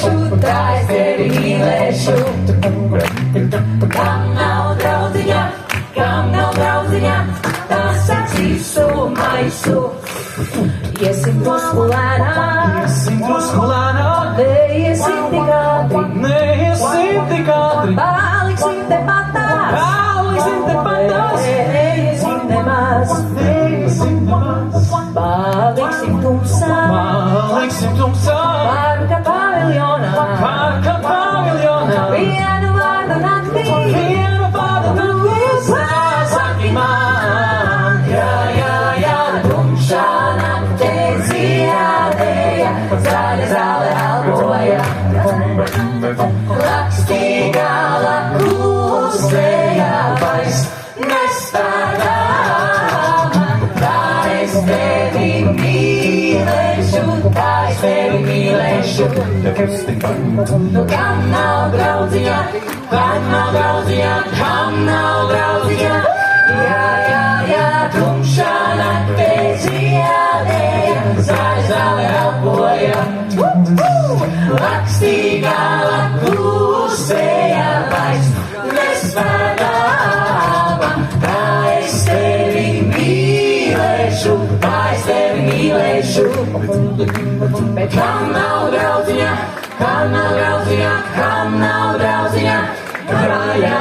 mīlēšu, tā es tevi mīlēšu. Kam nav draudziņa, tas acīsu maisu. Iesim drusku lēnāk, neiesim tik ātri, paliksim te patās, neiesim nemaz, paliksim tumsā, parka paviljonā, vienu vārdu naktī, saki man, jā, tumšā naktī ziedēja, zaļa zāle elpoja, lakstīgā klusēja, vairs nestādāma, tā es tevi mīlēšu, Nu kam nav draudziņa, jā, tumšā naktī ziedēja, zāle elpoja, lakstīgā klusēja, vairs nespēdāma, tā es tevi mīlēšu, bet kam nav draudziņa, jā,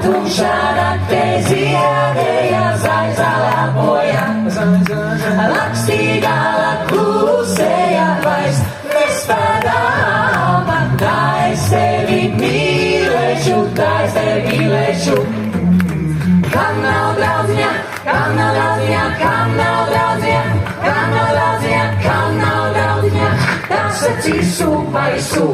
tumšā naktī ziedēja, zāle elpoja, lakstīgā klusēja, vairs nespēdāma, tā es tevi mīlēšu, kam nav draudziņa, tas acīsu maisu.